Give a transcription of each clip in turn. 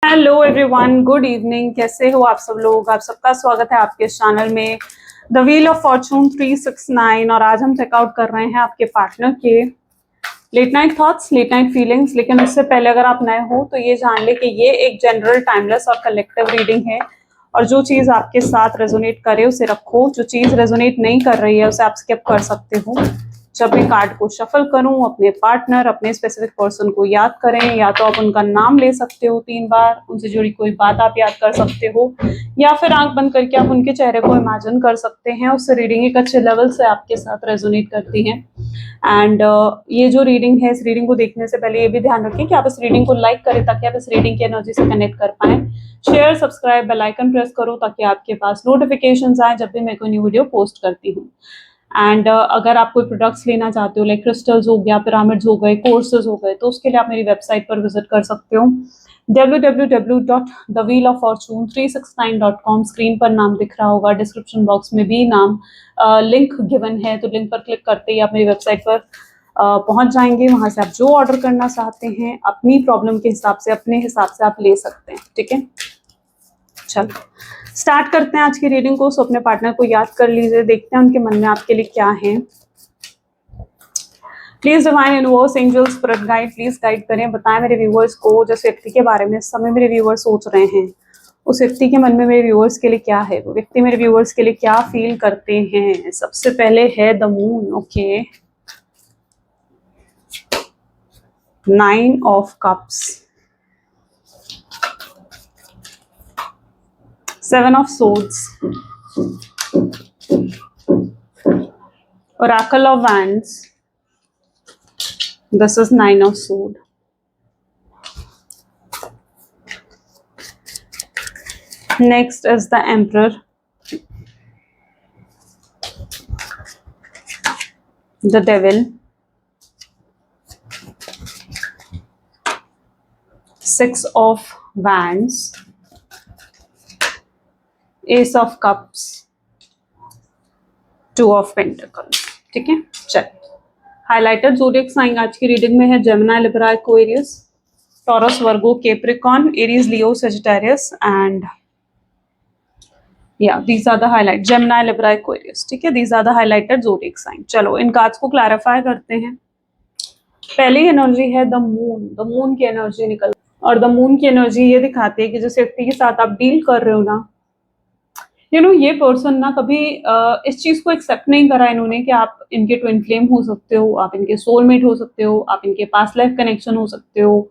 Hello everyone, good evening. कैसे हो आप सब लोग? आप सबका स्वागत है आपके चैनल में द व्हील ऑफ फॉर्चून 369। और आज हम चेकआउट कर रहे हैं आपके पार्टनर के late night thoughts, late night feelings. लेकिन उससे पहले अगर आप नए हो तो ये जान ले कि ये एक जनरल, टाइमलेस और कलेक्टिव रीडिंग है। और जो चीज आपके साथ रेजोनेट करे उसे रखो, जो चीज रेजोनेट नहीं कर रही है उसे आप स्किप कर सकते हो। जब मैं कार्ड को शफल करूं, अपने पार्टनर, अपने स्पेसिफिक पर्सन को याद करें। या तो आप उनका नाम ले सकते हो 3 बार, उनसे जुड़ी कोई बात आप याद कर सकते हो, या फिर आंख बंद करके आप उनके चेहरे को इमेजिन कर सकते हैं। उससे रीडिंग एक अच्छे लेवल से आपके साथ रेजोनेट करती है। एंड ये जो रीडिंग है, इस रीडिंग को देखने से पहले ये भी ध्यान रखें कि आप इस रीडिंग को लाइक करें ताकि आप इस रीडिंग की एनर्जी से कनेक्ट कर पाए। Share, subscribe, bell icon press करो ताकि आपके पास नोटिफिकेशंस आए जब भी मैं कोई न्यू वीडियो पोस्ट करती हूँ। एंड अगर आप कोई प्रोडक्ट्स लेना चाहते हो, लाइक क्रिस्टल्स हो गया, पिरामिड्स हो गए, कोर्सेज हो गए, तो उसके लिए आप मेरी वेबसाइट पर विजिट कर सकते हो www.thewheeloffortune369.com। स्क्रीन पर नाम दिख रहा होगा, डिस्क्रिप्शन बॉक्स में भी नाम लिंक गिवन है, तो लिंक पर क्लिक करते ही आप मेरी वेबसाइट पर पहुंच जाएंगे। वहां से आप जो ऑर्डर करना चाहते हैं अपनी प्रॉब्लम के हिसाब से, अपने हिसाब से आप ले सकते हैं। ठीक है, चलो स्टार्ट करते हैं आज की रीडिंग को। सो अपने पार्टनर को याद कर लीजिए, देखते हैं उनके मन में आपके लिए क्या है। Please divine universe, angels, spirit guide, please guide करें, बताएं मेरे व्यूअर्स को जिस व्यक्ति के बारे में इस समय मेरे व्यूअर्स सोच रहे हैं, उस व्यक्ति के मन में मेरे व्यूअर्स के लिए क्या है, वो व्यक्ति मेरे व्यूअर्स के लिए क्या फील करते हैं। सबसे पहले है the moon. Okay, 9 of cups, 7 of swords, oracle of wands, this is 9 of sword. Next is the emperor, the devil, 6 of wands, ace of cups, 2 of pentacles। ठीक है, चल हाइलाइटेड ज़ोडिएक साइन आज की रीडिंग में है Gemini, Libra, Aquarius, Taurus, Virgo, Capricorn, Aries, Leo, Sagittarius and या these are the highlight, Gemini, Libra, Aquarius. ठीक है, these are the highlighted zodiac sign. चलो इन कार्ड्स को क्लैरिफाई करते हैं। पहली एनर्जी है द मून। द मून की एनर्जी निकल, और द मून की एनर्जी ये दिखाती है कि जिस व्यक्ति के साथ आप डील कर रहे हो ना, ये पर्सन ना कभी इस चीज को एक्सेप्ट नहीं करा इन्होंने कि आप इनके ट्विन फ्लेम हो सकते हो, आप इनके सोलमेट हो सकते हो, आप इनके पास्ट लाइफ कनेक्शन हो सकते हो,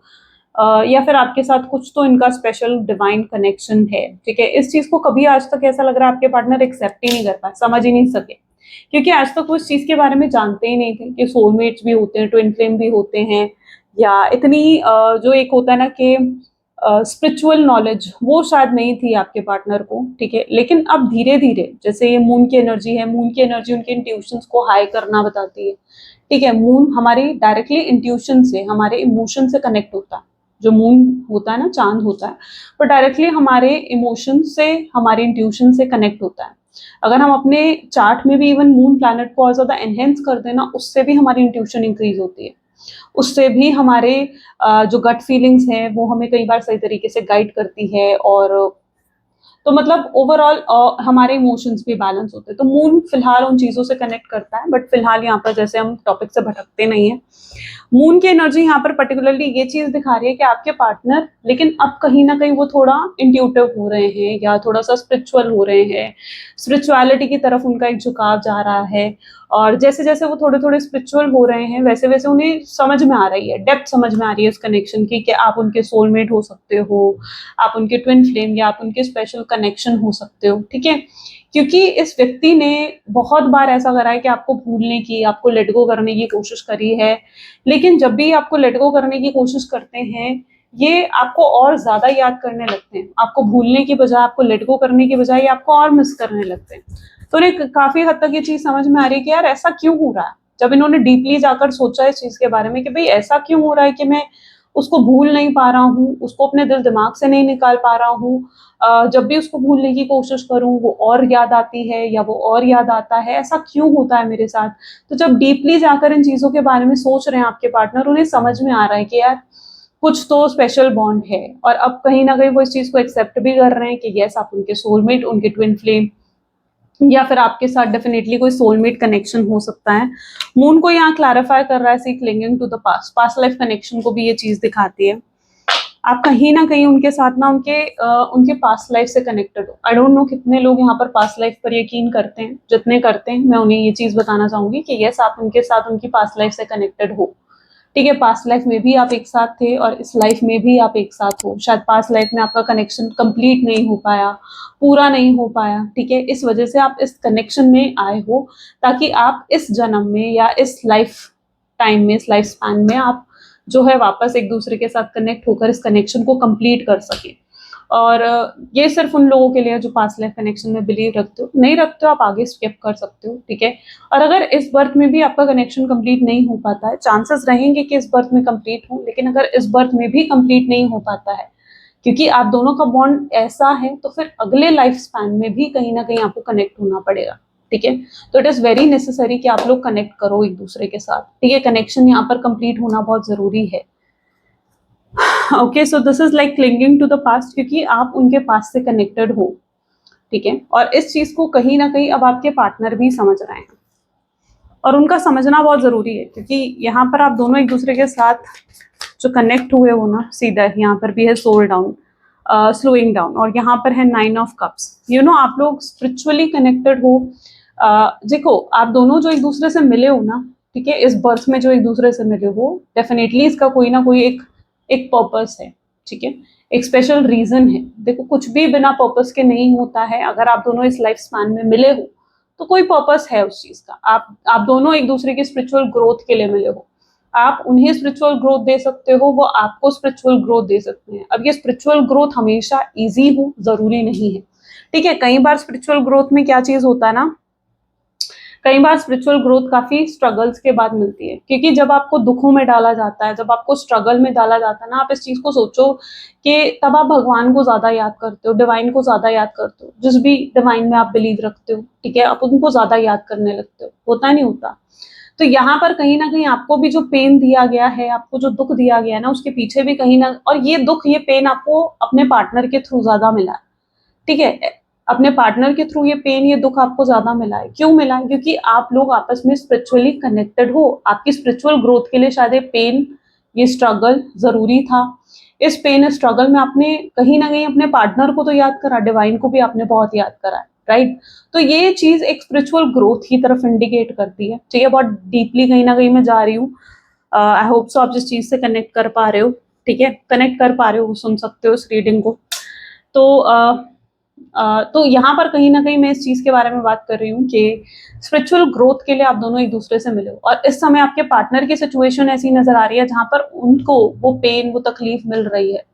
या फिर आपके साथ कुछ तो इनका स्पेशल डिवाइन कनेक्शन है। ठीक है, इस चीज को कभी आज तक ऐसा लग रहा है आपके पार्टनर एक्सेप्ट ही नहीं कर पाए, समझ ही नहीं सके, क्योंकि आज तक वो इस चीज के बारे में जानते ही नहीं थे कि सोलमेट्स भी होते हैं, ट्विन फ्लेम भी होते हैं, या इतनी जो एक होता है ना कि स्पिरिचुअल नॉलेज, वो शायद नहीं थी आपके पार्टनर को। ठीक है, लेकिन अब धीरे धीरे, जैसे ये मून की एनर्जी है, मून की एनर्जी उनके इंट्यूशंस को हाई करना बताती है। ठीक है, मून हमारी डायरेक्टली इंट्यूशन से, हमारे इमोशन से कनेक्ट होता है। जो मून होता है ना, चांद होता है, वो डायरेक्टली हमारे इमोशन से, हमारे इंट्यूशन से कनेक्ट होता है। अगर हम अपने चार्ट में भी इवन मून प्लैनेट को और ज्यादा एनहेंस कर देना, उससे भी हमारी इंट्यूशन इंक्रीज होती है, उससे भी हमारे जो गट फीलिंग्स हैं वो हमें कई बार सही तरीके से गाइड करती है। और तो मतलब ओवरऑल हमारे इमोशंस भी बैलेंस होते हैं। तो मून फिलहाल उन चीजों से कनेक्ट करता है, बट फिलहाल यहाँ पर जैसे हम टॉपिक से भटकते नहीं है। मून की एनर्जी यहाँ पर पर्टिकुलरली ये चीज दिखा रही है कि आपके पार्टनर, लेकिन अब कहीं ना कहीं वो थोड़ा इंट्यूटिव हो रहे हैं, या थोड़ा सा स्पिरिचुअल हो रहे हैं, स्पिरिचुअलिटी की तरफ उनका एक झुकाव जा रहा है। और जैसे जैसे वो थोड़े थोड़े स्पिरिचुअल हो रहे हैं, वैसे वैसे उन्हें समझ में आ रही है, डेप्थ समझ में आ रही है इस कनेक्शन की, कि आप उनके सोलमेट हो सकते हो, आप उनके ट्विन फ्लेम या आप उनके स्पेशल कनेक्शन हो सकते हो। ठीक है, क्योंकि इस व्यक्ति ने बहुत बार ऐसा करा है कि आपको भूलने की, आपको लेट गो करने की कोशिश करी है, लेकिन जब भी आपको लेट गो करने की कोशिश करते हैं, ये आपको और ज्यादा याद करने लगते हैं। आपको भूलने की बजाय, आपको लेट गो करने की बजाय, आपको और मिस करने लगते हैं। तो उन्हें काफी हद तक ये चीज समझ में आ रही है कि यार ऐसा क्यों हो रहा है। जब इन्होंने डीपली जाकर सोचा इस चीज के बारे में कि भाई ऐसा क्यों हो रहा है कि मैं उसको भूल नहीं पा रहा हूँ, उसको अपने दिल दिमाग से नहीं निकाल पा रहा हूँ, जब भी उसको भूलने की कोशिश करूं वो और याद आती है, या वो और याद आता है, ऐसा क्यों होता है मेरे साथ। तो जब डीपली जाकर इन चीजों के बारे में सोच रहे हैं आपके पार्टनर, उन्हें समझ में आ रहा है कि यार कुछ तो स्पेशल बॉन्ड है, और अब कहीं ना कहीं वो इस चीज को एक्सेप्ट भी कर रहे हैं कि यस आप उनके सोलमेट, उनके ट्विन फ्लेम, या फिर आपके साथ डेफिनेटली कोई सोलमेट कनेक्शन हो सकता है। मून को यहाँ क्लैरिफाई कर रहा है see clinging to the past, past life connection को भी ये चीज दिखाती है। आप कहीं ना कहीं उनके साथ ना उनके पास्ट लाइफ से कनेक्टेड हो। आई डोंट नो कितने लोग यहाँ पर पास्ट लाइफ पर यकीन करते हैं, जितने करते हैं मैं उन्हें ये चीज बताना चाहूंगी कि यस आप उनके साथ उनकी पास्ट लाइफ से कनेक्टेड हो। ठीक है, पास्ट लाइफ में भी आप एक साथ थे और इस लाइफ में भी आप एक साथ हो। शायद पास्ट लाइफ में आपका कनेक्शन कंप्लीट नहीं हो पाया, पूरा नहीं हो पाया, ठीक है, इस वजह से आप इस कनेक्शन में आए हो, ताकि आप इस जन्म में या इस लाइफ टाइम में, इस लाइफ स्पैन में आप जो है वापस एक दूसरे के साथ कनेक्ट होकर इस कनेक्शन को कंप्लीट कर सके। और ये सिर्फ उन लोगों के लिए जो पास्ट लाइफ कनेक्शन में बिलीव रखते हो, नहीं रखते हो आप आगे स्किप कर सकते हो। ठीक है, और अगर इस बर्थ में भी आपका कनेक्शन कंप्लीट नहीं हो पाता है, चांसेस रहेंगे कि इस बर्थ में कंप्लीट हो, लेकिन अगर इस बर्थ में भी कंप्लीट नहीं हो पाता है क्योंकि आप दोनों का बॉन्ड ऐसा है, तो फिर अगले लाइफ स्पैन में भी कहीं ना कहीं आपको कनेक्ट होना पड़ेगा। ठीक है, तो इट इज वेरी नेसेसरी कि आप लोग कनेक्ट करो एक दूसरे के साथ। ठीक है, कनेक्शन यहाँ पर कंप्लीट होना बहुत जरूरी है। Okay, so this is like clinging to the past, क्योंकि आप उनके पास्ट से कनेक्टेड हो। ठीक है, और इस चीज को कहीं ना कहीं अब आपके पार्टनर भी समझ रहे हैं, और उनका समझना बहुत जरूरी है, क्योंकि यहाँ पर आप दोनों एक दूसरे के साथ जो कनेक्ट हुए हो ना, सीधा यहाँ पर भी है सोल डाउन, स्लोइंग डाउन, और यहाँ पर है 9 ऑफ कप्स। यू नो आप लोग स्पिरिचुअली कनेक्टेड हो। देखो आप दोनों जो एक दूसरे से मिले हो ना, ठीक है, इस बर्थ में जो एक दूसरे से मिले हो, डेफिनेटली इसका कोई ना कोई एक पर्पस है। ठीक है, एक स्पेशल रीजन है। देखो कुछ भी बिना पर्पस के नहीं होता है। अगर आप दोनों इस लाइफ स्पैन में मिले हो तो कोई पर्पस है उस चीज का। आप दोनों एक दूसरे की स्पिरिचुअल ग्रोथ के लिए मिले हो। आप उन्हें स्पिरिचुअल ग्रोथ दे सकते हो, वो आपको स्पिरिचुअल ग्रोथ दे सकते हैं। अब ये स्पिरिचुअल ग्रोथ हमेशा इजी हो जरूरी नहीं है। ठीक है, कई बार स्पिरिचुअल ग्रोथ में क्या चीज होता है ना, कई बार स्पिरिचुअल ग्रोथ काफी स्ट्रगल्स के बाद मिलती है, क्योंकि जब आपको दुखों में डाला जाता है, जब आपको स्ट्रगल में डाला जाता है ना, आप इस चीज को सोचो कि तब आप भगवान को ज्यादा याद करते हो, डिवाइन को ज्यादा याद करते हो, जिस भी डिवाइन में आप बिलीव रखते हो। ठीक है, आप उनको ज्यादा याद करने लगते हो, होता नहीं होता। तो यहाँ पर कहीं ना कहीं आपको भी जो पेन दिया गया है, आपको जो दुख दिया गया है ना, उसके पीछे भी कहीं ना, और ये दुख ये पेन आपको अपने पार्टनर के थ्रू ज्यादा मिला है। ठीक है, अपने पार्टनर के थ्रू ये पेन ये दुख आपको ज्यादा मिला है। क्यों मिला है? क्योंकि आप लोग आपस में स्पिरिचुअली कनेक्टेड हो। आपकी स्पिरिचुअल ग्रोथ के लिए शायद ये पेन ये स्ट्रगल जरूरी था। इस पेन स्ट्रगल में आपने कहीं ना कहीं अपने पार्टनर को तो याद करा, डिवाइन को भी आपने बहुत याद करा है, राइट। तो ये चीज एक स्पिरिचुअल ग्रोथ की तरफ इंडिकेट करती है। ठीक है, बहुत डीपली कहीं ना कहीं मैं जा रही हूँ। आई होप सो आप जिस चीज से कनेक्ट कर पा रहे हो, ठीक है, कनेक्ट कर पा रहे हो, सुन सकते हो इस रीडिंग को। तो यहाँ पर कहीं ना कहीं मैं इस चीज के बारे में बात कर रही हूँ कि स्पिरिचुअल ग्रोथ के लिए आप दोनों एक दूसरे से मिले हो, और इस समय आपके पार्टनर की सिचुएशन ऐसी नजर आ रही है जहां पर उनको वो पेन वो तकलीफ मिल रही है।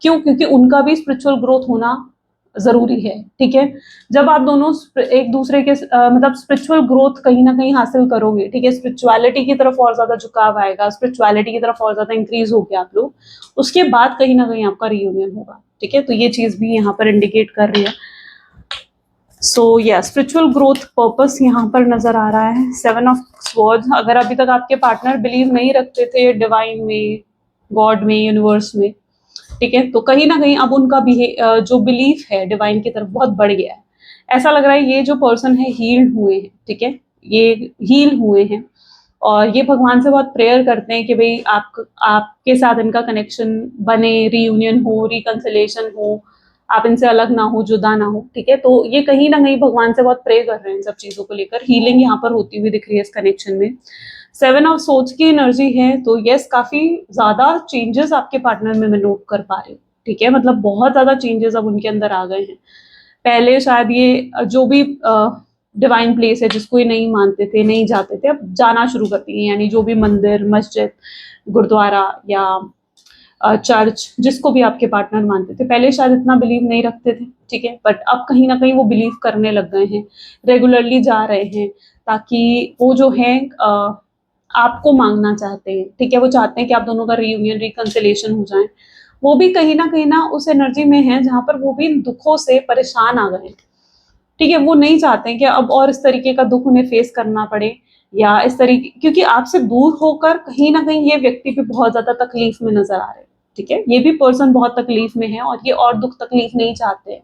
क्यों? क्योंकि उनका भी स्पिरिचुअल ग्रोथ होना जरूरी है। ठीक है, जब आप दोनों एक दूसरे के मतलब स्पिरिचुअल ग्रोथ कहीं ना कहीं हासिल करोगे, ठीक है, स्पिरिचुअलिटी की तरफ और ज्यादा झुकाव आएगा, स्पिरिचुअलिटी की तरफ और ज्यादा इंक्रीज होगे आप लोग, उसके बाद कहीं ना कहीं आपका रियूनियन होगा। ठीक है, तो ये चीज भी यहाँ पर इंडिकेट कर रही है। सो या स्पिरिचुअल ग्रोथ पर्पस यहाँ पर नजर आ रहा है। 7 ऑफ स्वॉर्ड्स, अगर अभी तक आपके पार्टनर बिलीव नहीं रखते थे डिवाइन में, गॉड में, यूनिवर्स में, ठीक है, तो कहीं ना कहीं अब उनका जो बिलीफ है डिवाइन की तरफ बहुत बढ़ गया है। ऐसा लग रहा है ये जो पर्सन है हील हुए हैं। ठीक है, ये हील हुए हैं और ये भगवान से बहुत प्रेयर करते हैं कि भाई आपके साथ इनका कनेक्शन बने, रीयूनियन हो, रिकंसिलेशन हो, आप इनसे अलग ना हो, जुदा ना हो। ठीक है, तो ये कहीं ना कहीं भगवान से बहुत प्रे कर रहे हैं इन सब चीजों को लेकर। हीलिंग यहाँ पर होती हुई दिख रही है इस कनेक्शन में। 7 ऑफ सोच की एनर्जी है, तो यस काफी ज्यादा चेंजेस आपके पार्टनर में मैं नोट कर पा रही हूँ। ठीक है, मतलब बहुत ज्यादा चेंजेस अब उनके अंदर आ गए हैं। पहले शायद ये जो भी डिवाइन प्लेस है जिसको ये नहीं मानते थे, नहीं जाते थे, अब जाना शुरू करती हैं। यानी जो भी मंदिर, मस्जिद, गुरुद्वारा या चर्च, जिसको भी आपके पार्टनर मानते थे, पहले शायद इतना बिलीव नहीं रखते थे। ठीक है, बट अब कहीं ना कहीं वो बिलीव करने लग गए हैं, रेगुलरली जा रहे हैं, ताकि वो जो है आपको मांगना चाहते हैं। ठीक है, वो चाहते हैं कि आप दोनों का रीयूनियन, रिकंसिलेशन हो जाए। वो भी कहीं ना उस एनर्जी में है जहां पर वो भी दुखों से परेशान आ गए। ठीक है, वो नहीं चाहते हैं कि अब और इस तरीके का दुख उन्हें फेस करना पड़े, या इस तरीके, क्योंकि आपसे दूर होकर कहीं ना कहीं ये व्यक्ति भी बहुत ज्यादा तकलीफ में नजर आ रहे हैं। ठीक है, ये भी पर्सन बहुत तकलीफ में है और ये और दुख तकलीफ नहीं चाहते हैं।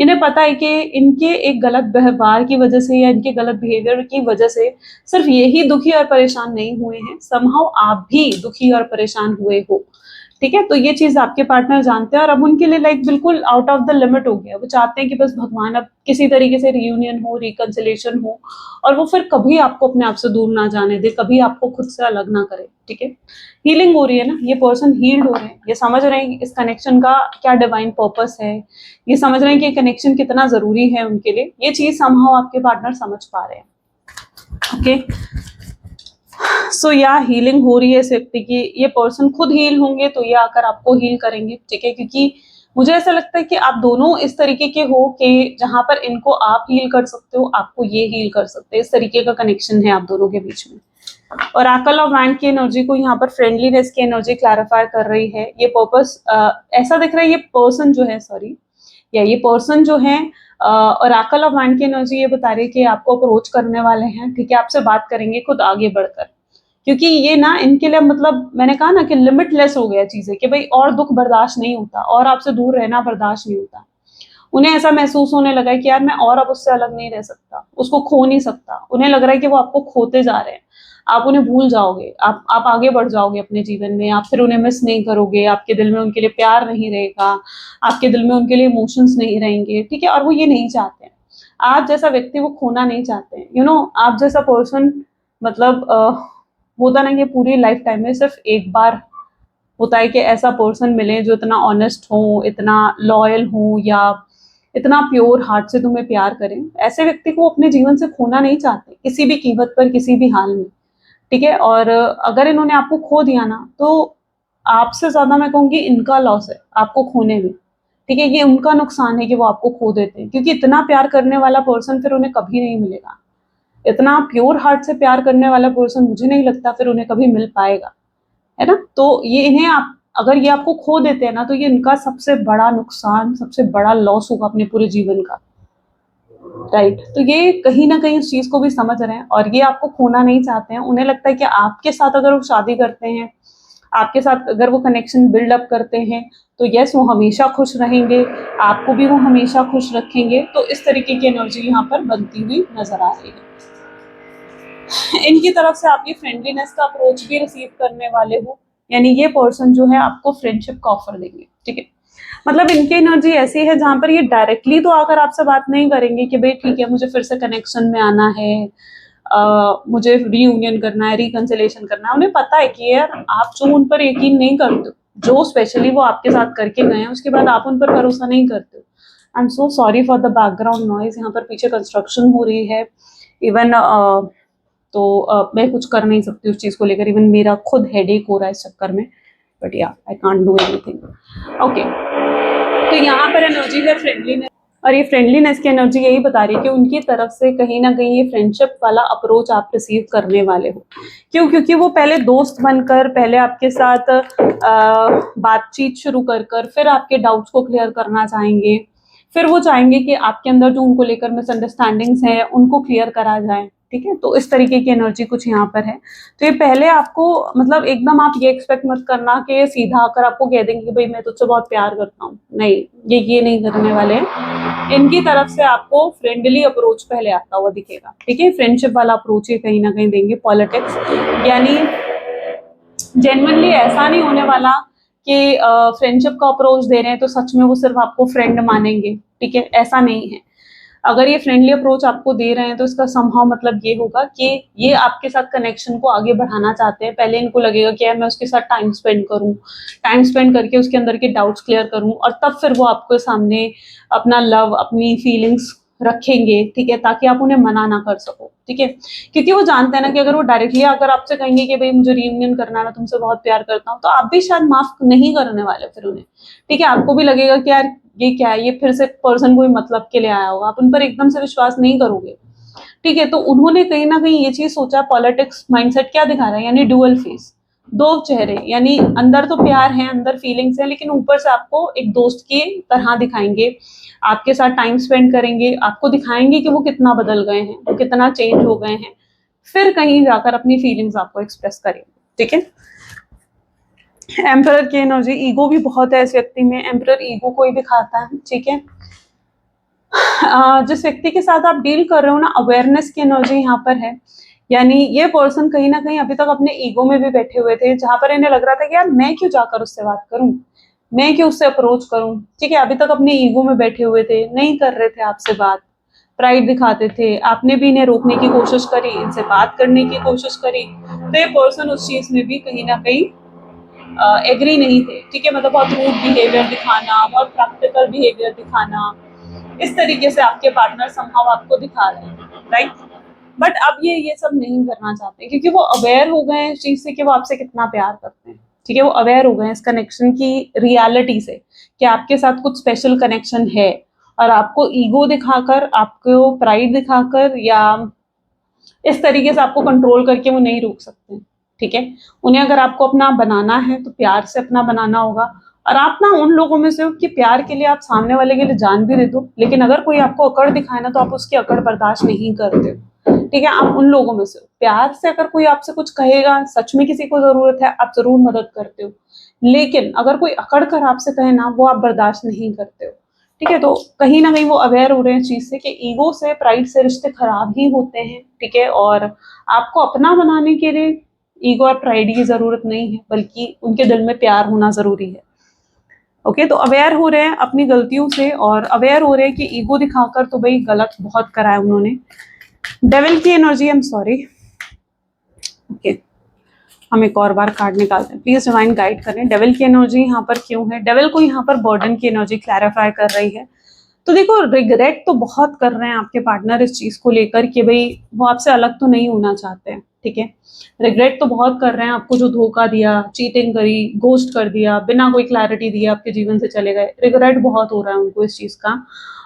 इन्हें पता है कि इनके एक गलत व्यवहार की वजह से या इनके गलत बिहेवियर की वजह से सिर्फ यही दुखी और परेशान नहीं हुए हैं, समहाउ आप भी दुखी और परेशान हुए हो। ठीक है, तो ये चीज आपके पार्टनर जानते हैं और अब उनके लिए लाइक बिल्कुल आउट ऑफ द लिमिट हो गया। वो चाहते हैं कि बस भगवान अब किसी तरीके से रियूनियन हो, रिकंसिलेशन हो और वो फिर कभी आपको अपने आप से दूर ना जाने दे, कभी आपको खुद से अलग ना करे। ठीक है, हीलिंग हो रही है ना, ये पर्सन हील्ड हो रहे हैं, ये समझ रहे हैं इस कनेक्शन का क्या डिवाइन पर्पस है, ये समझ रहे हैं कि कनेक्शन कितना जरूरी है उनके लिए। ये चीज समहाउ आपके पार्टनर समझ पा रहे हैं। ओके, सो या हीलिंग हो रही है इस व्यक्ति की, ये पर्सन खुद हील होंगे तो ये आकर आपको हील करेंगे। ठीक है, क्योंकि मुझे ऐसा लगता है कि आप दोनों इस तरीके के हो कि जहां पर इनको आप हील कर सकते हो, आपको ये हील कर सकते हैं। इस तरीके का कनेक्शन है आप दोनों के बीच में। और आकल ऑफ वैंड की एनर्जी को यहाँ पर फ्रेंडलीनेस की एनर्जी क्लैरिफाई कर रही है। ये पर्पस ऐसा दिख रहा है, ये पर्सन जो है, सॉरी, या ये पर्सन जो है और आकल ऑफ वैंड की एनर्जी ये बता रही है कि आपको अप्रोच करने वाले हैं। ठीक है, आपसे बात करेंगे खुद आगे बढ़कर, क्योंकि ये ना इनके लिए मतलब मैंने कहा ना कि लिमिटलेस हो गया चीजें, कि भाई और दुख बर्दाश्त नहीं होता और आपसे दूर रहना बर्दाश्त नहीं होता। उन्हें ऐसा महसूस होने लगा है कि यार मैं और अब उससे अलग नहीं रह सकता, उसको खो नहीं सकता। उन्हें लग रहा है कि वो आपको खोते जा रहे हैं, आप उन्हें भूल जाओगे, आप आगे बढ़ जाओगे अपने जीवन में, आप फिर उन्हें मिस नहीं करोगे, आपके दिल में उनके लिए प्यार नहीं रहेगा, आपके दिल में उनके लिए इमोशंस नहीं रहेंगे। ठीक है, और वो ये नहीं चाहते हैं। आप जैसा व्यक्ति वो खोना नहीं चाहते हैं। आप जैसा पर्सन मतलब होता ना कि पूरी लाइफ टाइम में सिर्फ एक बार होता है कि ऐसा पर्सन मिले जो इतना ऑनेस्ट हो, इतना लॉयल हो, या इतना प्योर हार्ट से तुम्हें प्यार करें। ऐसे व्यक्ति को अपने जीवन से खोना नहीं चाहते किसी भी कीमत पर, किसी भी हाल में। ठीक है, और अगर इन्होंने आपको खो दिया ना, तो आपसे ज्यादा मैं कहूंगी इनका लॉस है आपको खोने में। ठीक है, ये उनका नुकसान है कि वो आपको खो देते हैं, क्योंकि इतना प्यार करने वाला पर्सन फिर उन्हें कभी नहीं मिलेगा। इतना प्योर हार्ट से प्यार करने वाला पर्सन मुझे नहीं लगता फिर उन्हें कभी मिल पाएगा, है ना। तो ये इन्हें आप अगर ये आपको खो देते हैं ना, तो ये इनका सबसे बड़ा नुकसान, सबसे बड़ा लॉस होगा अपने पूरे जीवन का। राइट, तो ये कहीं ना कहीं उस चीज को भी समझ रहे हैं और ये आपको खोना नहीं चाहते हैं। उन्हें लगता है कि आपके साथ अगर वो शादी करते हैं, आपके साथ अगर वो कनेक्शन बिल्डअप करते हैं, तो यस वो हमेशा खुश रहेंगे, आपको भी वो हमेशा खुश रखेंगे। तो इस तरीके की एनर्जी यहाँ पर बनती हुई नजर आ रही है। इनकी तरफ से आप ये फ्रेंडलीनेस का अप्रोच भी रिसीव करने वाले हो, यानी ये पर्सन जो है आपको फ्रेंडशिप का ऑफर देंगे। ठीक है, मतलब इनकी एनर्जी ऐसी है जहां पर ये डायरेक्टली तो आकर आपसे बात नहीं करेंगे कि भाई ठीक है मुझे फिर से कनेक्शन में आना है, मुझे रीयूनियन करना है, रिकंसिलेशन करना है। उन्हें पता है कि यार आप जो उन पर यकीन नहीं करते, जो स्पेशली वो आपके साथ करके गए हैं, उसके बाद आप उन पर भरोसा नहीं करते। I am so sorry for the background noise, यहाँ पर पीछे कंस्ट्रक्शन हो रही है। इवन तो मैं कुछ कर नहीं सकती उस चीज को लेकर, इवन मेरा खुद हेडेक हो रहा है इस चक्कर में, बट या I can't do anything. Okay, तो यहाँ पर एनर्जी है फ्रेंडलीनेस, और ये फ्रेंडलीनेस की एनर्जी यही बता रही है कि उनकी तरफ से कहीं ना कहीं ये फ्रेंडशिप वाला अप्रोच आप रिसीव करने वाले हो। क्यों? क्योंकि वो पहले दोस्त बनकर, पहले आपके साथ बातचीत शुरू कर फिर आपके डाउट्स को क्लियर करना चाहेंगे, फिर वो चाहेंगे कि आपके अंदर जो उनको लेकर मिसअंडरस्टैंडिंग्स हैं उनको क्लियर करा जाए। ठीक है, तो इस तरीके की एनर्जी कुछ यहाँ पर है। तो ये पहले आपको मतलब एकदम आप ये एक्सपेक्ट मत करना कि सीधा आकर आपको कह देंगे कि भाई मैं तुझसे बहुत प्यार करता हूँ, नहीं, ये नहीं करने वाले हैं। इनकी तरफ से आपको फ्रेंडली अप्रोच पहले आता हुआ दिखेगा। ठीक है, फ्रेंडशिप वाला अप्रोच ये कहीं ना कहीं देंगे। पॉलिटिक्स यानी जेन्युइनली ऐसा नहीं होने वाला कि फ्रेंडशिप का अप्रोच दे रहे हैं तो सच में वो सिर्फ आपको फ्रेंड मानेंगे। ठीक है, ऐसा नहीं है। अगर ये फ्रेंडली अप्रोच आपको दे रहे हैं तो इसका समहाउ मतलब ये होगा कि ये आपके साथ कनेक्शन को आगे बढ़ाना चाहते हैं। पहले इनको लगेगा कि यार मैं उसके साथ टाइम स्पेंड करूं, टाइम स्पेंड करके उसके अंदर के डाउट्स क्लियर करूं, और तब फिर वो आपके सामने अपना लव, अपनी फीलिंग्स रखेंगे। ठीक है, ताकि आप उन्हें मना ना कर सको। ठीक है, क्योंकि वो जानते हैं ना कि अगर वो डायरेक्टली आकर आपसे कहेंगे कि भाई मुझे रियूनियन करना है, मैं तुमसे बहुत प्यार करता हूँ, तो आप भी शायद माफ नहीं करने वाले फिर उन्हें। ठीक है, आपको भी लगेगा कि यार ये क्या है, ये फिर से पर्सन कोई मतलब के लिए आया होगा, आप उन पर एकदम से विश्वास नहीं करोगे। ठीक है, तो उन्होंने कहीं ना कहीं ये चीज सोचा। पॉलिटिक्स माइंडसेट क्या दिखा रहा है, यानी डुअल फेस, दो चेहरे, यानी अंदर तो प्यार है, अंदर फीलिंग्स है, लेकिन ऊपर से आपको एक दोस्त की तरह दिखाएंगे, आपके साथ टाइम स्पेंड करेंगे, आपको दिखाएंगे कि वो कितना बदल गए हैं, वो कितना चेंज हो गए हैं, फिर कहीं जाकर अपनी फीलिंग्स आपको एक्सप्रेस करेंगे। ठीक है, एम्परर की एनर्जी, ईगो भी बहुत है इस व्यक्ति में, एम्परर ईगो को ही दिखाता है, ठीक है। जिस व्यक्ति के साथ आप डील कर रहे हो ना, अवेयरनेस की एनर्जी यहाँ पर है, यानी ये पर्सन कहीं ना कहीं अभी तक अपने ईगो में भी बैठे हुए थे, जहां पर इन्हें लग रहा था कि यार मैं क्यों जाकर उससे बात करूं, मैं क्यों उससे अप्रोच करूं, ठीक है। अभी तक अपने ईगो में बैठे हुए थे, नहीं कर रहे थे आपसे बात, प्राइड दिखाते थे, आपने भी इन्हें रोकने की कोशिश करी, इनसे बात करने की कोशिश करी, तो ये पर्सन उस चीज में भी कहीं ना कहीं एग्री नहीं थे, ठीक है। मतलब बहुत रूड बिहेवियर दिखाना, बहुत प्रैक्टिकल बिहेवियर दिखाना, इस तरीके से आपके पार्टनर समहाउ आपको दिखा रहे हैं, राइट। बट अब ये सब नहीं करना चाहते, क्योंकि वो अवेयर हो गए हैं इस चीज से कि वो आपसे कितना प्यार करते हैं, ठीक है। वो अवेयर हो गए हैं इस कनेक्शन की रियलिटी से, कि आपके साथ कुछ स्पेशल कनेक्शन है, और आपको ईगो दिखाकर, आपको प्राइड दिखाकर, या इस तरीके से आपको कंट्रोल करके वो नहीं रोक सकते, ठीक है। उन्हें अगर आपको अपना बनाना है तो प्यार से अपना बनाना होगा, और आप ना उन लोगों में से हो कि प्यार के लिए आप सामने वाले के लिए जान भी दे दो, लेकिन अगर कोई आपको अकड़ दिखाए ना तो आप उसकी अकड़ बर्दाश्त नहीं करते, ठीक है। आप उन लोगों में से हो, प्यार से अगर कोई आपसे कुछ कहेगा, सच में किसी को जरूरत है, आप जरूर मदद करते हो, लेकिन अगर कोई अकड़ कर आपसे कहे ना, वो आप बर्दाश्त नहीं करते हो, ठीक है। तो कहीं ना कहीं वो अवेयर हो रहे हैं चीज से कि ईगो से, प्राइड से रिश्ते खराब ही होते हैं, ठीक है। और आपको अपना बनाने के लिए ईगो और प्राइड की जरूरत नहीं है, बल्कि उनके दिल में प्यार होना जरूरी है, ओके। तो अवेयर हो रहे हैं अपनी गलतियों से, और अवेयर हो रहे हैं कि ईगो दिखाकर तो भाई गलत बहुत करा है उन्होंने। डेविल की energy, I am sorry, okay, हम एक और बार कार्ड निकालते हैं, प्लीज डिवाइन गाइड करें, डेविल की एनर्जी यहाँ पर क्यों है। डेविल को यहाँ पर बर्डन की एनर्जी क्लैरिफाई कर रही है। तो देखो, रिग्रेट तो बहुत कर रहे हैं आपके पार्टनर इस चीज को लेकर कि भाई वो आपसे अलग तो नहीं होना चाहते हैं, ठीक है। रिग्रेट तो बहुत कर रहे हैं, आपको जो धोखा दिया, चीटिंग करी, घोस्ट कर दिया, बिना कोई क्लैरिटी दिए आपके जीवन से चले गए, रिग्रेट बहुत हो रहा है उनको इस चीज का,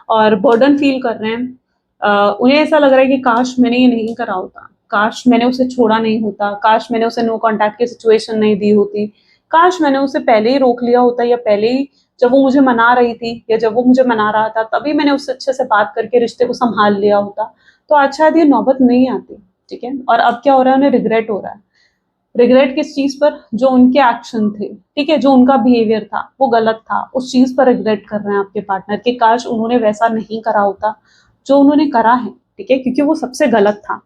और बर्डन फील कर रहे हैं। उन्हें ऐसा लग रहा है कि काश मैंने ये नहीं करा होता, काश मैंने उसे छोड़ा नहीं होता, काश मैंने उसे नो कॉन्टैक्ट की सिचुएशन नहीं दी होती, काश मैंने उसे पहले ही रोक लिया होता, या पहले ही जब वो मुझे मना रही थी या जब वो मुझे मना रहा था तभी मैंने उससे अच्छे से बात करके रिश्ते को संभाल लिया होता, तो आज शायद ये नौबत नहीं आती, ठीक है। और अब क्या हो रहा है, उन्हें रिग्रेट हो रहा है। रिग्रेट किस चीज पर, जो उनके एक्शन थे, ठीक है, जो उनका बिहेवियर था वो गलत था, उस चीज पर रिग्रेट कर रहे हैं आपके पार्टनर कि काश उन्होंने वैसा नहीं करा होता जो उन्होंने करा है, ठीक है, क्योंकि वो सबसे गलत था।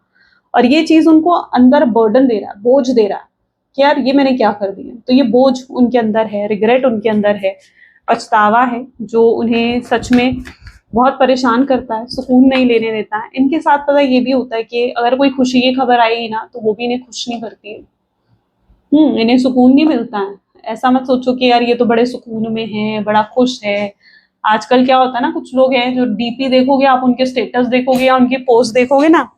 और ये चीज उनको अंदर बर्डन दे रहा है, बोझ दे रहा है कि यार ये मैंने क्या कर दिया, तो ये बोझ उनके अंदर है, रिग्रेट उनके अंदर है, पछतावा है, जो उन्हें सच में बहुत परेशान करता है, सुकून नहीं लेने देता है। इनके साथ पता ये भी होता है कि अगर कोई खुशी की खबर आएगी ना तो वो भी इन्हें खुश नहीं करती है, इन्हें सुकून नहीं मिलता है। ऐसा मत सोचो कि यार ये तो बड़े सुकून में है, बड़ा खुश है। आजकल क्या होता है ना, कुछ लोग हैं जो डीपी देखोगे आप, उनके स्टेटस देखोगे या उनकी पोस्ट देखोगे ना,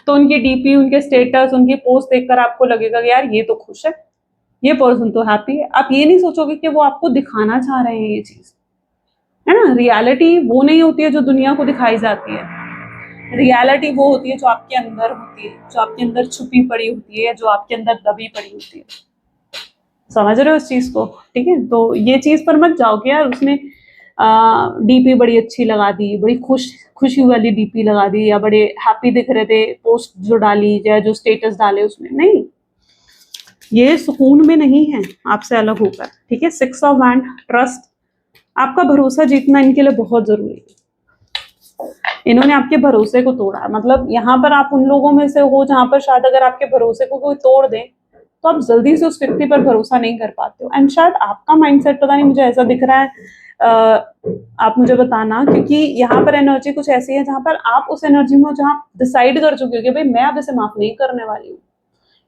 तो उनकी डीपी, उनके स्टेटस, उनकी पोस्ट देखकर आपको लगेगा कि यार ये तो खुश है, ये पर्सन तो हैप्पी है। आप ये नहीं सोचोगे कि वो आपको दिखाना चाह रहे हैं ये चीज, है ना। रियलिटी वो नहीं होती है जो दुनिया को दिखाई जाती है, रियलिटी वो होती है जो आपके अंदर होती है, जो आपके अंदर छुपी पड़ी होती है, जो आपके अंदर दबी पड़ी होती है। समझ रहे हो इस चीज को, ठीक है। तो ये चीज पर मत जाओ कि यार उसने डीपी बड़ी अच्छी लगा दी, बड़ी खुशी वाली डीपी लगा दी, या बड़े हैप्पी दिख रहे थे पोस्ट जो डाली, या जो स्टेटस डाले उसमें, नहीं, ये सुकून में नहीं है आपसे अलग होकर, ठीक है। 6 ऑफ वैंड, ट्रस्ट, आपका भरोसा जीतना इनके लिए बहुत जरूरी है। इन्होंने आपके भरोसे को तोड़ा, मतलब यहाँ पर आप उन लोगों में से हो जहां पर शायद अगर आपके भरोसे को कोई तोड़ दे तो आप जल्दी से उस व्यक्ति पर भरोसा नहीं कर पाते हो। एंड शायद आपका माइंडसेट, पता नहीं, मुझे ऐसा दिख रहा है, आप मुझे बताना, क्योंकि यहाँ पर एनर्जी कुछ ऐसी है जहां पर आप उस एनर्जी में, जहां डिसाइड कर चुके हो कि भाई मैं अब इसे माफ नहीं करने वाली हूँ,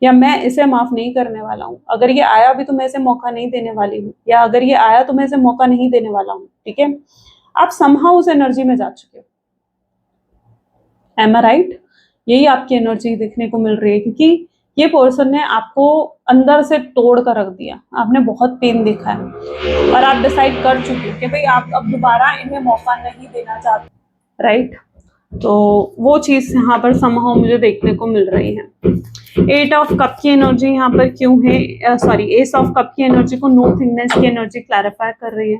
या मैं इसे माफ नहीं करने वाला हूँ, अगर ये आया भी तो मैं इसे मौका नहीं देने वाली हूँ, या अगर ये आया तो मैं इसे मौका नहीं देने वाला हूँ, ठीक है। आप समहाउ उस एनर्जी में जा चुके हो, एम आई राइट। यही आपकी एनर्जी देखने को मिल रही है, क्योंकि ये पर्सन ने आपको अंदर से तोड़ कर रख दिया, आपने बहुत पेन देखा है, और आप डिसाइड कर चुके हो कि भाई आप अब दोबारा इन्हें मौका नहीं देना चाहते, राइट। तो वो चीज यहाँ पर समहाउ मुझे देखने को मिल रही है। 8 ऑफ कप की एनर्जी यहाँ पर क्यों है, सॉरी, एस ऑफ कप की एनर्जी को नो थिंगनेस की एनर्जी क्लैरिफाई कर रही है।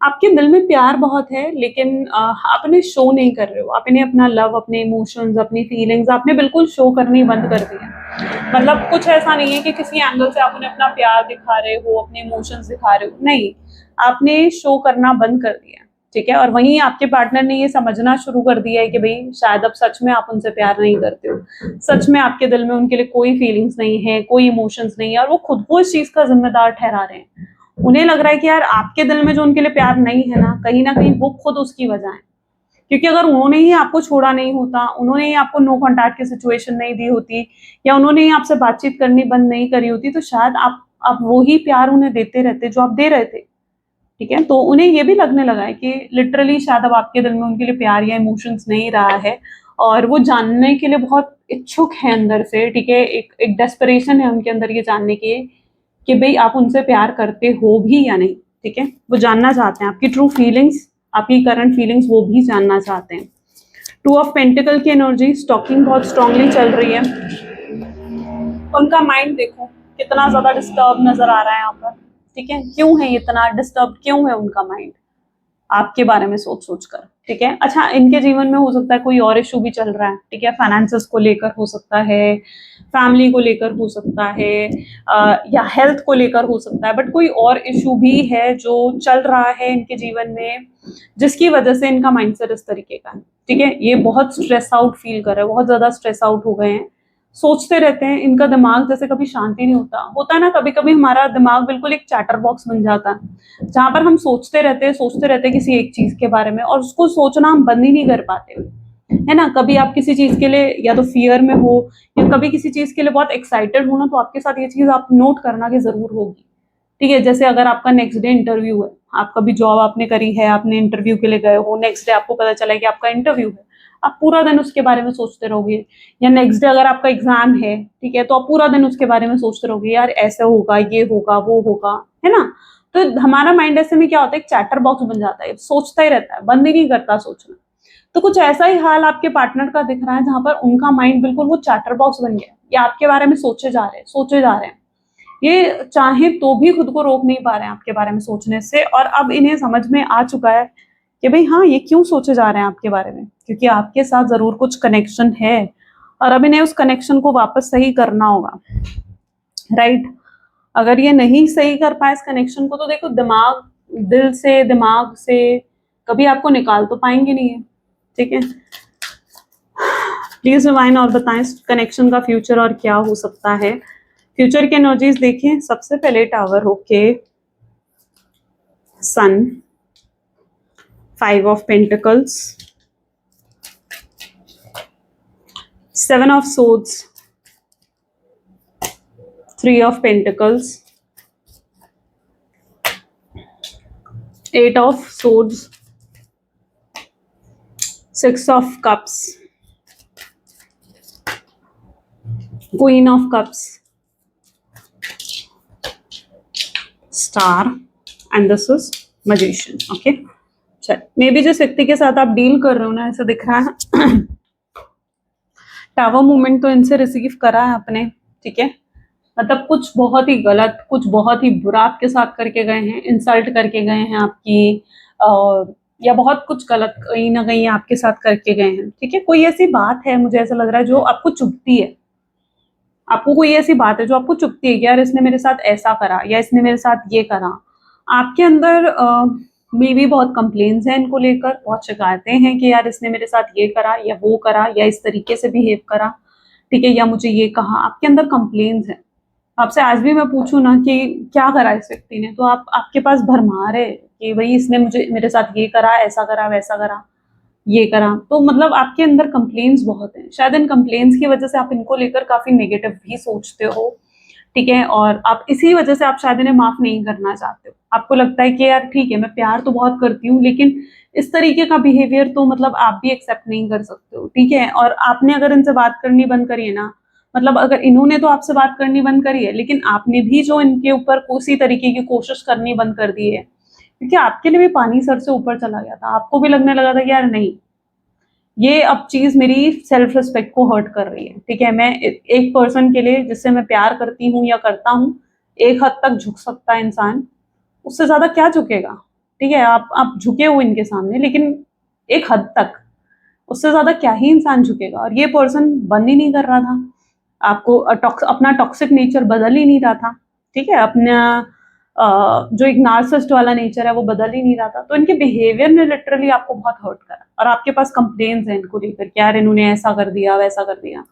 आपके दिल में प्यार बहुत है, लेकिन आप इन्हें शो नहीं कर रहे हो, आप इन्हें अपना लव, अपने इमोशंस, अपनी फीलिंग्स आपने बिल्कुल शो करनी बंद कर दी है। मतलब कुछ ऐसा नहीं है कि किसी एंगल से आप उन्हें अपना प्यार दिखा रहे हो, अपने इमोशंस दिखा रहे हो, नहीं, आपने शो करना बंद कर दिया, ठीक है। और वहीं आपके पार्टनर ने ये समझना शुरू कर दिया है कि भाई शायद अब सच में आप उनसे प्यार नहीं करते हो, सच में आपके दिल में उनके लिए कोई फीलिंग्स नहीं है, कोई इमोशंस नहीं है, और वो खुद को इस चीज का जिम्मेदार ठहरा रहे हैं। उन्हें लग रहा है कि यार आपके दिल में जो उनके लिए प्यार नहीं है ना कहीं वो खुद उसकी वजह है। क्योंकि अगर उन्होंने ही आपको छोड़ा नहीं होता, उन्होंने ही आपको नो कॉन्टैक्ट की सिचुएशन नहीं दी होती, या उन्होंने ही आपसे बातचीत करनी बंद नहीं करी होती, तो शायद आप वो ही प्यार उन्हें देते रहते जो आप दे रहे थे, ठीक है। तो उन्हें ये भी लगने लगा है कि लिटरली शायद अब आपके दिल में उनके लिए प्यार या इमोशंस नहीं रहा है, और वो जानने के लिए बहुत इच्छुक है अंदर से, ठीक है। एक डेस्परेशन है उनके अंदर ये जानने की कि भाई आप उनसे प्यार करते हो भी या नहीं, ठीक है। वो जानना चाहते हैं आपकी ट्रू फीलिंग्स, आपकी करंट फीलिंग्स वो भी जानना चाहते हैं। टू ऑफ पेंटिकल की एनर्जी, स्टॉकिंग बहुत स्ट्रांगली चल रही है। उनका माइंड देखो कितना ज्यादा डिस्टर्ब नजर आ रहा है यहाँ पर, ठीक है। क्यों है इतना डिस्टर्ब, क्यों है उनका माइंड आपके बारे में सोच सोच कर, ठीक है। अच्छा, इनके जीवन में हो सकता है कोई और इशू भी चल रहा है, ठीक है। फाइनेंसेस को लेकर हो सकता है, फैमिली को लेकर हो सकता है, या हेल्थ को लेकर हो सकता है, बट कोई और इशू भी है जो चल रहा है इनके जीवन में, जिसकी वजह से इनका माइंडसेट इस तरीके का है, ठीक है। ये बहुत स्ट्रेस आउट फील कर रहे हैं, बहुत ज्यादा स्ट्रेस आउट हो गए हैं, सोचते रहते हैं, इनका दिमाग जैसे कभी शांति नहीं होता है ना, कभी कभी हमारा दिमाग बिल्कुल एक चैटर बॉक्स बन जाता है, जहां पर हम सोचते रहते हैं किसी एक चीज के बारे में, और उसको सोचना हम बंद ही नहीं कर पाते, है ना। कभी आप किसी चीज के लिए या तो फियर में हो, या कभी किसी चीज के लिए बहुत एक्साइटेड हो ना, तो आपके साथ ये चीज आप नोट करना कि जरूर होगी, ठीक है। जैसे अगर आपका नेक्स्ट डे इंटरव्यू है, आपका भी जॉब आपने करी है, आपने इंटरव्यू के लिए गए हो, नेक्स्ट डे आपको पता चला कि आपका इंटरव्यू है, आप पूरा दिन उसके बारे में सोचते रहोगे। या नेक्स्ट डे अगर आपका एग्जाम है, ठीक है, तो आप पूरा दिन उसके बारे में सोचते रहोगे, यार ऐसे होगा, ये होगा, वो होगा, है ना। तो हमारा माइंड ऐसे में क्या होता है, एक चैटर बॉक्स बन जाता है, सोचता ही रहता है, बंद ही नहीं करता सोचना। तो कुछ ऐसा ही हाल आपके पार्टनर का दिख रहा है, जहां पर उनका माइंड बिल्कुल वो चैटर बॉक्स बन गया है, ये आपके बारे में सोचे जा रहे हैं, सोचे जा रहे हैं। ये चाहे तो भी खुद को रोक नहीं पा रहे हैं आपके बारे में सोचने से, और अब इन्हें समझ में आ चुका है कि भाई हाँ, ये क्यों सोचे जा रहे हैं आपके बारे में, क्योंकि आपके साथ जरूर कुछ कनेक्शन है, और अब इन्हें उस कनेक्शन को वापस सही करना होगा, राइट। अगर ये नहीं सही कर पाए इस कनेक्शन को, तो देखो दिमाग, दिमाग से कभी आपको निकाल तो पाएंगे नहीं है, ठीक है। प्लीज डिवाइन और बताएं कनेक्शन का फ्यूचर और क्या हो सकता है। फ्यूचर की एनर्जीज देखें, सबसे पहले टावर होके सन, 5 of pentacles, 7 of swords, 3 of pentacles, 8 of swords, 6 of cups, queen of cups, star, and this is magician, okay. चल, मे बी जिस व्यक्ति के साथ आप डील कर रहे हो ना, ऐसा दिख रहा है टावर मूवमेंट तो इनसे रिसीव करा है आपने, ठीक है। मतलब कुछ बहुत ही गलत, कुछ बहुत ही बुरा आपके साथ करके गए हैं, इंसल्ट करके गए हैं आपकी, या बहुत कुछ गलत कहीं ना कहीं आपके साथ करके गए हैं, ठीक है। कोई ऐसी बात है, मुझे ऐसा लग रहा है, जो आपको चुभती है, आपको कोई ऐसी बात है जो आपको चुभती है कि यार इसने मेरे साथ ऐसा करा, या इसने मेरे साथ ये करा। आपके अंदर मे भी बहुत कंप्लेन्स हैं इनको लेकर, बहुत शिकायतें हैं कि यार इसने मेरे साथ ये करा या वो करा, या इस तरीके से बिहेव करा, ठीक है, या मुझे ये कहा। आपके अंदर कंप्लेन्स हैं। आपसे आज भी मैं पूछूं ना कि क्या करा इस व्यक्ति ने, तो आप आपके पास भरमार है कि भाई इसने मुझे मेरे साथ ये करा, ऐसा करा, वैसा करा, ये करा। तो मतलब आपके अंदर कंप्लेन्स बहुत हैं, शायद इन कंप्लेन्स की वजह से आप इनको लेकर काफी नेगेटिव भी सोचते हो, ठीक है। और आप इसी वजह से आप शायद इन्हें माफ नहीं करना चाहते हो। आपको लगता है कि यार ठीक है, मैं प्यार तो बहुत करती हूँ, लेकिन इस तरीके का बिहेवियर तो मतलब आप भी एक्सेप्ट नहीं कर सकते हो, ठीक है। और आपने अगर इनसे बात करनी बंद करी है ना, मतलब अगर इन्होंने तो आपसे बात करनी बंद करी है, लेकिन आपने भी जो इनके ऊपर उसी तरीके की कोशिश करनी बंद कर दी है, क्योंकि आपके लिए भी पानी सर से ऊपर चला गया था, आपको भी लगने लगा था कि यार नहीं, ये अब चीज मेरी सेल्फ रिस्पेक्ट को हर्ट कर रही है, ठीक है। मैं एक पर्सन के लिए जिससे मैं प्यार करती हूँ या करता हूँ, एक हद तक झुक सकता है इंसान, उससे ज्यादा क्या झुकेगा, ठीक है। आप झुके हो इनके सामने, लेकिन एक हद तक, उससे ज्यादा क्या ही इंसान झुकेगा। और ये पर्सन बंद ही नहीं कर रहा था, आपको अपना टॉक्सिक नेचर बदल ही नहीं रहा था, ठीक है, अपना जो एक नार्सिसिस्ट वाला नेचर है वो बदल ही नहीं रहा था। तो इनके बिहेवियर ने लिटरली आपको बहुत हर्ट करा और आपके पास कंप्लेन्स हैं इनको लेकर कि यार इन्होंने ऐसा कर दिया वैसा कर दिया,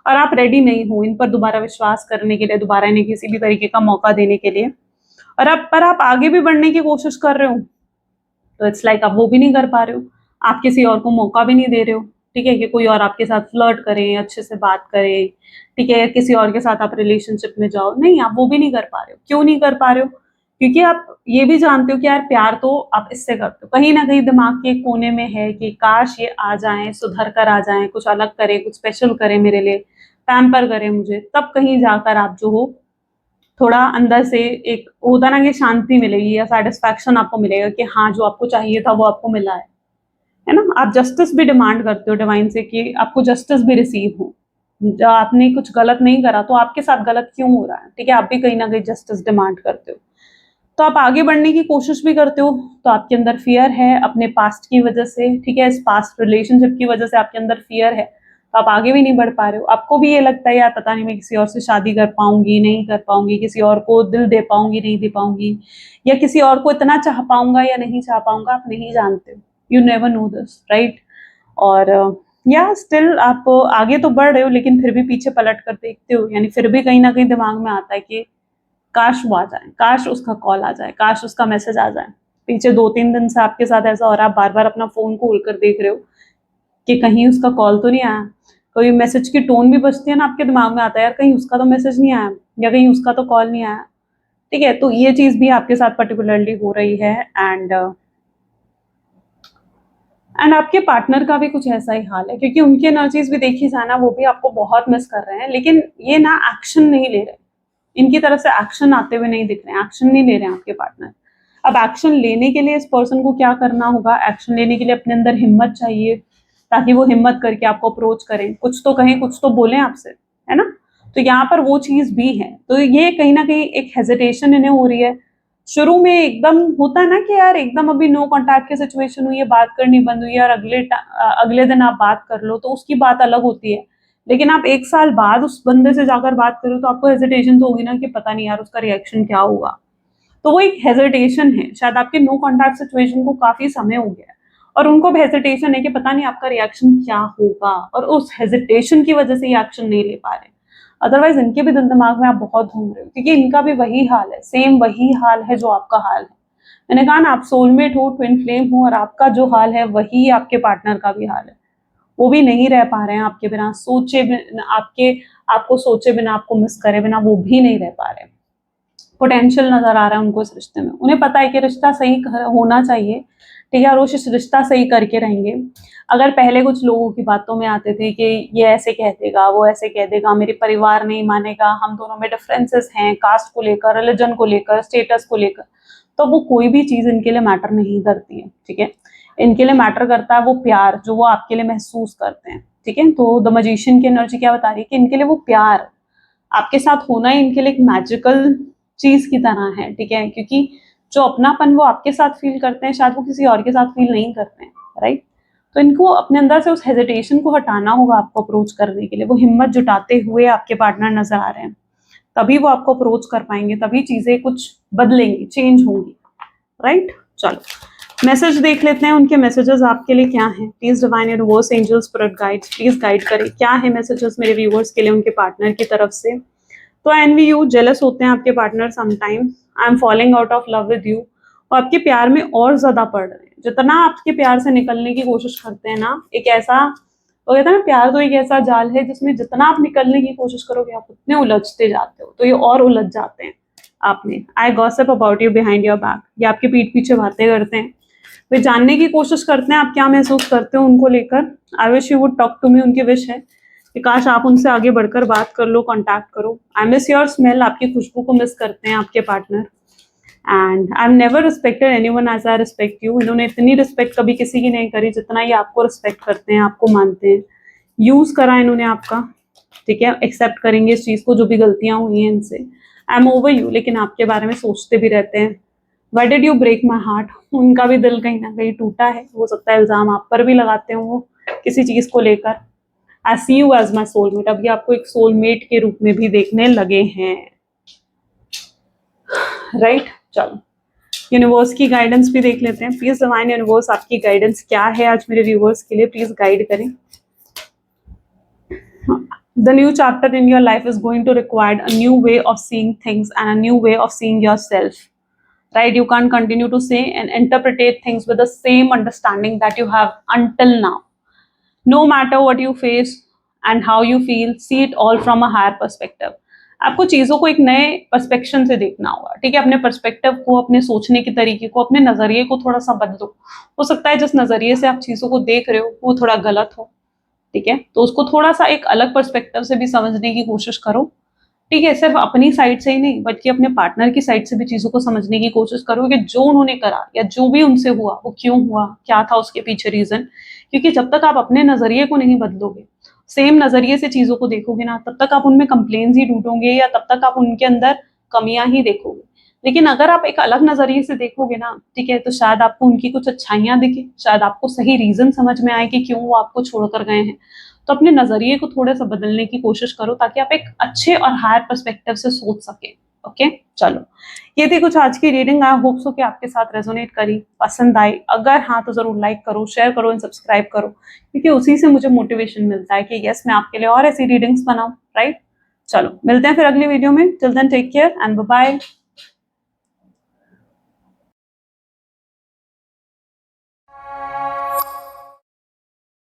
और आप रेडी नहीं हो इन पर दोबारा विश्वास करने के लिए, दोबारा इन्हें किसी भी तरीके का मौका देने के लिए। और आप आगे भी बढ़ने की कोशिश कर रहे हो तो इट्स लाइक आप वो भी नहीं कर पा रहे हो, आप किसी और को मौका भी नहीं दे रहे हो, ठीक है, कि कोई और आपके साथ फ्लर्ट करे, अच्छे से बात करे, ठीक है, किसी और के साथ आप रिलेशनशिप में जाओ, नहीं, आप वो भी नहीं कर पा रहे हो। क्यों नहीं कर पा रहे हो? क्योंकि आप ये भी जानते हो कि यार प्यार तो आप इससे करते हो, कहीं ना कहीं दिमाग के कोने में है कि काश ये आ जाएं, सुधर कर आ जाएं, कुछ अलग करें, कुछ स्पेशल करें मेरे लिए, पैम्पर करें मुझे, तब कहीं जाकर आप जो हो थोड़ा अंदर से एक होता ना कि शांति मिलेगी या सेटिस्फैक्शन आपको मिलेगा कि हाँ जो आपको चाहिए था वो आपको मिला है ना। आप जस्टिस भी डिमांड करते हो डिवाइन से कि आपको जस्टिस भी रिसीव हो, जब आपने कुछ गलत नहीं करा तो आपके साथ गलत क्यों हो रहा है, ठीक है, आप भी कहीं ना कहीं जस्टिस डिमांड करते हो। तो आप आगे बढ़ने की कोशिश भी करते हो, तो आपके अंदर फियर है अपने पास्ट की वजह से, ठीक है, इस पास्ट रिलेशनशिप की वजह से आपके अंदर फियर है, तो आप आगे भी नहीं बढ़ पा रहे हो। आपको भी ये लगता है यार पता नहीं मैं किसी और से शादी कर पाऊंगी नहीं कर पाऊंगी, किसी और को दिल दे पाऊंगी नहीं दे पाऊंगी, या किसी और को इतना चाह पाऊंगा या नहीं चाह पाऊंगा, आप नहीं जानते हो, you never know this, right. और या स्टिल आप आगे तो बढ़ रहे हो लेकिन फिर भी पीछे पलट कर देखते हो, यानी फिर भी कहीं ना कहीं दिमाग में आता है कि काश वो आ जाए, काश उसका कॉल आ जाए, काश उसका मैसेज आ जाए। पीछे 2-3 दिन से आपके साथ ऐसा हो रहा है, आप बार बार अपना फोन खोल कर देख रहे हो कि कहीं उसका कॉल तो नहीं आया, कोई मैसेज की टोन भी बजती है ना, आपके दिमाग में आता है यार कहीं उसका तो मैसेज नहीं आया या कहीं उसका तो कॉल नहीं आया, ठीक है। तो ये चीज भी आपके साथ पर्टिकुलरली हो रही है। एंड आपके पार्टनर का भी कुछ ऐसा ही हाल है, क्योंकि उनकी एनर्जीज भी देखी जाए ना वो भी आपको बहुत मिस कर रहे हैं, लेकिन ये ना एक्शन नहीं ले रहे, इनकी तरफ से एक्शन आते हुए नहीं दिख रहे हैं, एक्शन नहीं ले रहे हैं आपके पार्टनर। अब एक्शन लेने के लिए इस पर्सन को क्या करना होगा, एक्शन लेने के लिए अपने अंदर हिम्मत चाहिए, ताकि वो हिम्मत करके आपको अप्रोच करें, कुछ तो कहें, कुछ तो बोलें आपसे, है ना। तो यहाँ पर वो चीज भी है, तो ये कहीं ना कहीं एक हेजिटेशन इन्हें हो रही है। शुरू में एकदम होता है ना कि यार एकदम अभी नो कांटेक्ट की सिचुएशन हुई है, बात करनी बंद हुई है, और अगले दिन आप बात कर लो तो उसकी बात अलग होती है। लेकिन आप 1 साल बाद उस बंदे से जाकर बात करो तो आपको हेजिटेशन तो होगी ना कि पता नहीं यार उसका रिएक्शन क्या होगा। तो वो एक हेजिटेशन है, शायद आपके नो कांटेक्ट सिचुएशन को काफी समय हो गया है और उनको भी हेजिटेशन है कि पता नहीं आपका रिएक्शन क्या होगा, और उस हेजिटेशन की वजह से ये एक्शन नहीं ले पा रहे। अदरवाइज इनके भी दिल दिमाग में आप बहुत घूम रहे हो, क्योंकि इनका भी वही हाल है, सेम वही हाल है जो आपका हाल है। मैंने कहा ना आप सोलमेट हो, ट्विन फ्लेम हो, और आपका जो हाल है वही आपके पार्टनर का भी हाल है। वो भी नहीं रह पा रहे हैं आपके बिना, सोचे बिना आपको सोचे बिना, आपको मिस करे बिना वो भी नहीं रह पा रहे। पोटेंशियल नजर आ रहा है उनको इस रिश्ते में, उन्हें पता है कि रिश्ता सही होना चाहिए, ठीक है, और वो रिश्ता सही करके रहेंगे। अगर पहले कुछ लोगों की बातों में आते थे कि ये ऐसे कह देगा, वो ऐसे कह देगा, मेरे परिवार नहीं मानेगा, हम दोनों में डिफरेंसेस हैं कास्ट को लेकर, रिलीजन को लेकर, स्टेटस को लेकर, तो वो कोई भी चीज इनके लिए मैटर नहीं करती है, ठीक है। इनके लिए मैटर करता है वो प्यार जो वो आपके लिए महसूस करते हैं, ठीक है। तो द मजिशियन की एनर्जी क्या बता रही है कि इनके लिए वो प्यार आपके साथ होना ही इनके लिए एक मैजिकल चीज की तरह है, ठीक है, क्योंकि जो अपनापन वो आपके साथ फील करते हैं शायद वो किसी और के साथ फील नहीं करते हैं, राइट। तो इनको अपने अंदर से उस हेजिटेशन को हटाना होगा आपको अप्रोच करने के लिए, वो हिम्मत जुटाते हुए आपके पार्टनर नजर आ रहे हैं, तभी वो आपको अप्रोच कर पाएंगे, तभी चीजें कुछ बदलेंगी, चेंज होंगी, राइट। चलो मैसेज देख लेते हैं, उनके मैसेजेस आपके लिए क्या हैं। Please divine universe angels spirit guides please guide करें, क्या है मैसेजेस मेरे व्यूअर्स के लिए उनके पार्टनर की तरफ से। तो एनवी यू जेलस होते हैं आपके partner sometime, I am following out of love with you, और आपके प्यार में और ज्यादा पड़ रहे हैं। जितना आपके प्यार से निकलने की कोशिश करते हैं ना, एक ऐसा वो कहता है ना, प्यार तो एक ऐसा जाल है जिसमें जितना आप निकलने की कोशिश करोगे आप उतने उलझते जाते हो, तो ये और उलझ जाते हैं आपने। I gossip about you behind your back, ये आपके पीठ पीछे बातें करते हैं, वे जानने की कोशिश करते हैं आप क्या महसूस करते हो उनको लेकर। I wish you would talk to me, उनकी विश है कि काश आप उनसे आगे बढ़कर बात कर लो, कांटेक्ट करो। आई मिस योर स्मेल, आपकी खुशबू को मिस करते हैं आपके partner. And I am never respected anyone as I respect you, इन्होंने इतनी रिस्पेक्ट कभी किसी की नहीं करी जितना ये आपको रिस्पेक्ट करते हैं, आपको मानते हैं। यूज करा इन्होंने आपका, ठीक है, एक्सेप्ट करेंगे इस चीज को जो भी गलतियां हुई हैं इनसे। आई एम ओवर यू, लेकिन आपके बारे में सोचते भी रहते हैं। Why did you break my heart, उनका भी दिल कहीं ना कहीं टूटा है, हो सकता है इल्जाम आप पर भी लगाते हो वो किसी चीज को लेकर। आई सी यू एज माई सोलमेट, अब ये आपको एक सोलमेट के रूप में भी देखने लगे हैं, राइट। चलो यूनिवर्स की गाइडेंस भी देख लेते हैं। प्लीज डिवाइन यूनिवर्स आपकी गाइडेंस क्या है आज मेरे व्यूवर्स के लिए, प्लीज गाइड करें। The new chapter in your life is going to require a new way of seeing things and a new way of seeing yourself, right? You can't continue to say and interpret things with the same understanding that you have until now. No matter what you face and how you feel, see it all from a higher perspective. आपको चीज़ों को एक नए पर्सपेक्शन से देखना होगा, ठीक है। अपने पर्सपेक्टिव को, अपने सोचने के तरीके को, अपने नज़रिए को थोड़ा सा बदलो। हो सकता है जिस नज़रिए से आप चीज़ों को देख रहे हो वो थोड़ा गलत हो, ठीक है, तो उसको थोड़ा सा एक अलग पर्सपेक्टिव से भी समझने की कोशिश करो, ठीक है। सिर्फ अपनी साइड से ही नहीं बल्कि अपने पार्टनर की साइड से भी चीज़ों को समझने की कोशिश करो कि जो उन्होंने करा या जो भी उनसे हुआ वो क्यों हुआ, क्या था उसके पीछे रीज़न। क्योंकि जब तक आप अपने नज़रिए को नहीं बदलोगे, सेम नज़रिए से चीज़ों को देखोगे ना, तब तक आप उनमें कंप्लेंट्स ही ढूंढोगे या तब तक आप उनके अंदर कमियां ही देखोगे। लेकिन अगर आप एक अलग नज़रिए से देखोगे ना, ठीक है, तो शायद आपको उनकी कुछ अच्छाइयाँ दिखे, शायद आपको सही रीज़न समझ में आए कि क्यों वो आपको छोड़कर गए हैं। तो अपने नज़रिए को थोड़ा सा बदलने की कोशिश करो ताकि आप एक अच्छे और हायर पर्सपेक्टिव से सोच सके। ओके, चलो ये थी कुछ आज की रीडिंग। आई होप सो कि आपके साथ रेजोनेट करी, पसंद आई। अगर हाँ तो जरूर लाइक करो, शेयर करो एंड सब्सक्राइब करो, क्योंकि उसी से मुझे मोटिवेशन मिलता है कि यस मैं आपके लिए और ऐसी रीडिंग्स बनाऊं, राइट। चलो मिलते हैं फिर अगली वीडियो में। Till then take care and bye bye.